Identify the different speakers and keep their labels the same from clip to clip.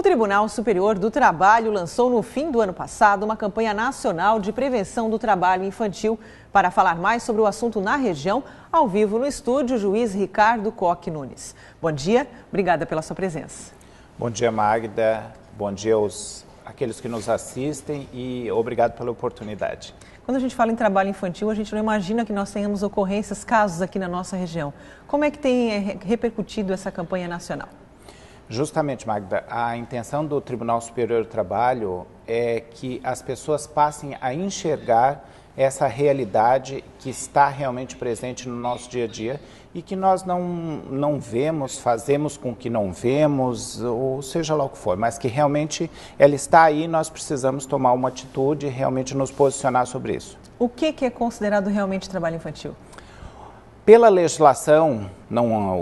Speaker 1: O Tribunal Superior do Trabalho lançou no fim do ano passado uma campanha nacional de prevenção do trabalho infantil. Para falar mais sobre o assunto na região, ao vivo no estúdio, o juiz Ricardo Coque Nunes. Bom dia, obrigada pela sua presença.
Speaker 2: Bom dia, Magda. Bom dia àqueles que nos assistem e obrigado pela oportunidade.
Speaker 1: Quando a gente fala em trabalho infantil, a gente não imagina que nós tenhamos ocorrências, casos aqui na nossa região. Como é que tem repercutido essa campanha nacional?
Speaker 2: Justamente, Magda, a intenção do Tribunal Superior do Trabalho é que as pessoas passem a enxergar essa realidade que está realmente presente no nosso dia a dia e que nós não vemos, fazemos com que não vemos, ou seja lá o que for, mas que realmente ela está aí e nós precisamos tomar uma atitude e realmente nos posicionar sobre isso.
Speaker 1: O que é considerado realmente trabalho infantil?
Speaker 2: Pela legislação,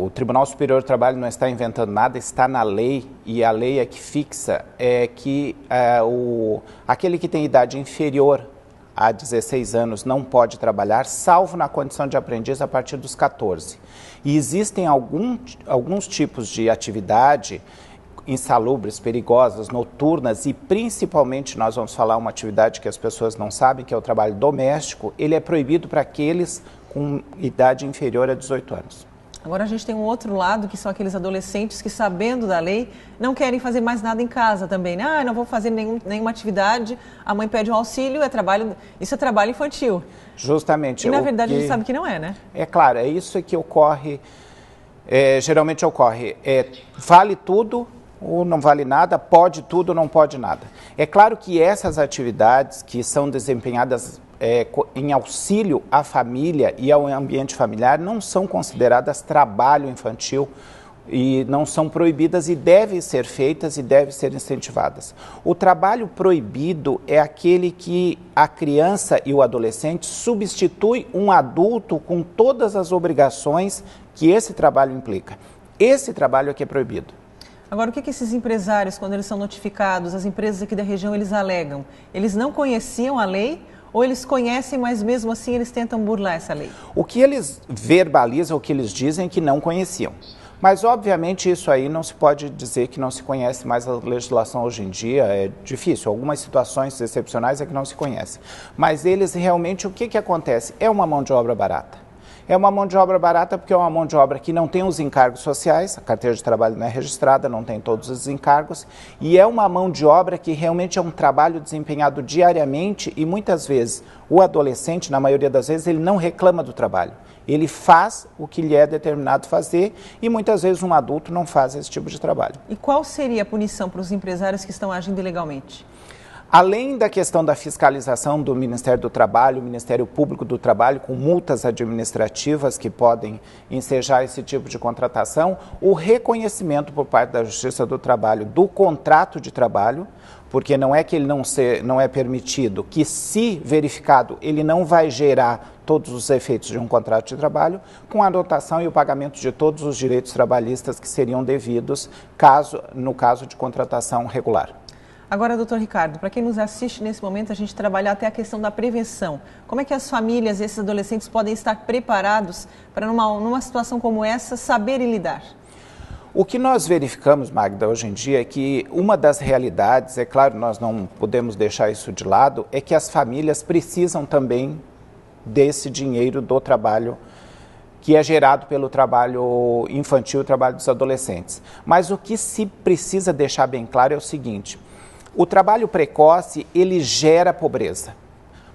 Speaker 2: o Tribunal Superior do Trabalho não está inventando nada, está na lei, e a lei é que fixa que aquele que tem idade inferior a 16 anos não pode trabalhar, salvo na condição de aprendiz a partir dos 14. E existem alguns tipos de atividade insalubres, perigosas, noturnas e principalmente nós vamos falar uma atividade que as pessoas não sabem, que é o trabalho doméstico. Ele é proibido para aqueles com idade inferior a 18 anos.
Speaker 1: Agora a gente tem um outro lado, que são aqueles adolescentes que, sabendo da lei, não querem fazer mais nada em casa também, né? Não vou fazer nenhuma atividade, a mãe pede um auxílio, isso é trabalho infantil.
Speaker 2: Justamente.
Speaker 1: E na verdade a gente sabe que não é, né? É
Speaker 2: claro, é isso que ocorre, geralmente ocorre, vale tudo ou não vale nada, pode tudo ou não pode nada. É claro que essas atividades que são desempenhadas em auxílio à família e ao ambiente familiar não são consideradas trabalho infantil e não são proibidas e devem ser feitas e devem ser incentivadas. O trabalho proibido é aquele que a criança e o adolescente substitui um adulto com todas as obrigações que esse trabalho implica. Esse trabalho é que é proibido.
Speaker 1: Agora, o que esses empresários, quando eles são notificados, as empresas aqui da região, eles alegam? Eles não conheciam a lei ou eles conhecem, mas mesmo assim eles tentam burlar essa lei?
Speaker 2: O que eles verbalizam, o que eles dizem é que não conheciam. Mas, obviamente, isso aí não se pode dizer que não se conhece mais a legislação hoje em dia, é difícil. Algumas situações excepcionais é que não se conhece. Mas eles realmente, o que acontece? É uma mão de obra barata. É uma mão de obra barata porque é uma mão de obra que não tem os encargos sociais, a carteira de trabalho não é registrada, não tem todos os encargos, e é uma mão de obra que realmente é um trabalho desempenhado diariamente e muitas vezes o adolescente, na maioria das vezes, ele não reclama do trabalho. Ele faz o que lhe é determinado fazer e muitas vezes um adulto não faz esse tipo de trabalho.
Speaker 1: E qual seria a punição para os empresários que estão agindo ilegalmente?
Speaker 2: Além da questão da fiscalização do Ministério do Trabalho, o Ministério Público do Trabalho, com multas administrativas que podem ensejar esse tipo de contratação, o reconhecimento por parte da Justiça do Trabalho do contrato de trabalho, porque não é que ele não é permitido, que se verificado ele não vai gerar todos os efeitos de um contrato de trabalho, com a adotação e o pagamento de todos os direitos trabalhistas que seriam devidos no caso de contratação regular.
Speaker 1: Agora, doutor Ricardo, para quem nos assiste nesse momento, a gente trabalha até a questão da prevenção. Como é que as famílias e esses adolescentes podem estar preparados para, numa situação como essa, saberem lidar?
Speaker 2: O que nós verificamos, Magda, hoje em dia é que uma das realidades, é claro, nós não podemos deixar isso de lado, é que as famílias precisam também desse dinheiro do trabalho que é gerado pelo trabalho infantil, o trabalho dos adolescentes. Mas o que se precisa deixar bem claro é o seguinte: o trabalho precoce, ele gera pobreza,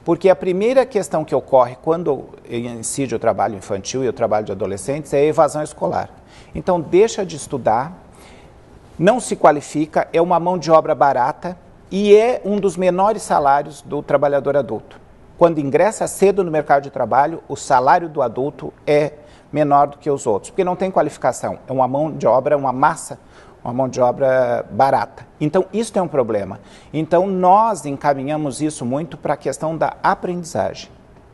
Speaker 2: porque a primeira questão que ocorre quando incide o trabalho infantil e o trabalho de adolescentes é a evasão escolar. Então, deixa de estudar, não se qualifica, é uma mão de obra barata e é um dos menores salários do trabalhador adulto. Quando ingressa cedo no mercado de trabalho, o salário do adulto é menor do que os outros, porque não tem qualificação, é uma mão de obra, uma mão de obra barata. Então, isso é um problema. Então, nós encaminhamos isso muito para a questão da aprendizagem,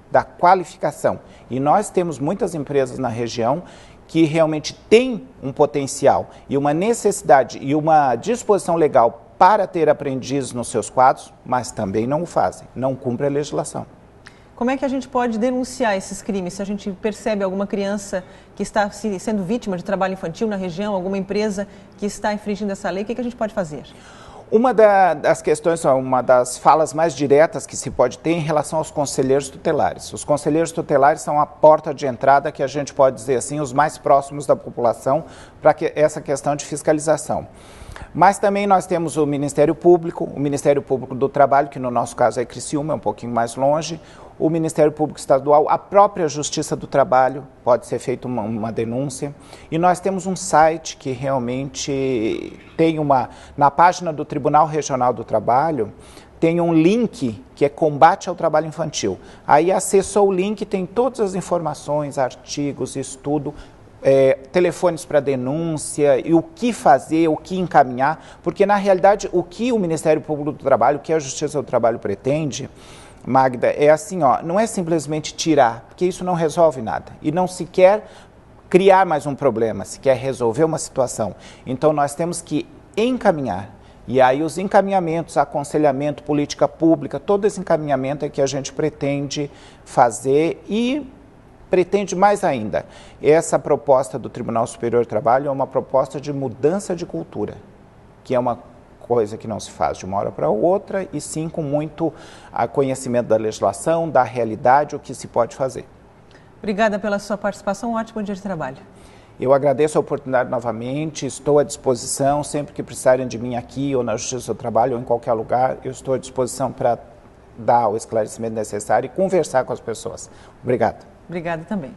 Speaker 2: da qualificação. E nós temos muitas empresas na região que realmente têm um potencial e uma necessidade e uma disposição legal para ter aprendizes nos seus quadros, mas também não o fazem, não cumprem a legislação.
Speaker 1: como é que a gente pode denunciar esses crimes? Se a gente percebe alguma criança que está sendo vítima de trabalho infantil na região, alguma empresa que está infringindo essa lei, o que a gente pode fazer?
Speaker 2: Uma das questões, uma das falas mais diretas que se pode ter em relação aos conselheiros tutelares. Os conselheiros tutelares são a porta de entrada, que a gente pode dizer assim, os mais próximos da população para essa questão de fiscalização. Mas também nós temos o Ministério Público do Trabalho, que no nosso caso é Criciúma, é um pouquinho mais longe, o Ministério Público Estadual, a própria Justiça do Trabalho, pode ser feita uma denúncia. E nós temos um site que realmente tem na página do Tribunal Regional do Trabalho, tem um link que é Combate ao Trabalho Infantil. Aí acessou o link, tem todas as informações, artigos, estudo, telefones para denúncia e o que fazer, o que encaminhar, porque na realidade o que o Ministério Público do Trabalho, o que a Justiça do Trabalho pretende, Magda, é assim, não é simplesmente tirar, porque isso não resolve nada e não se quer criar mais um problema, se quer resolver uma situação. Então nós temos que encaminhar. E aí os encaminhamentos, aconselhamento, política pública, todo esse encaminhamento é que a gente pretende fazer e pretende mais ainda. Essa proposta do Tribunal Superior do Trabalho é uma proposta de mudança de cultura, que é uma coisa que não se faz de uma hora para outra, e sim com muito conhecimento da legislação, da realidade, o que se pode fazer.
Speaker 1: Obrigada pela sua participação, um ótimo dia de trabalho.
Speaker 2: Eu agradeço a oportunidade novamente, estou à disposição, sempre que precisarem de mim aqui ou na Justiça do Trabalho ou em qualquer lugar, eu estou à disposição para dar o esclarecimento necessário e conversar com as pessoas. Obrigado.
Speaker 1: Obrigada também.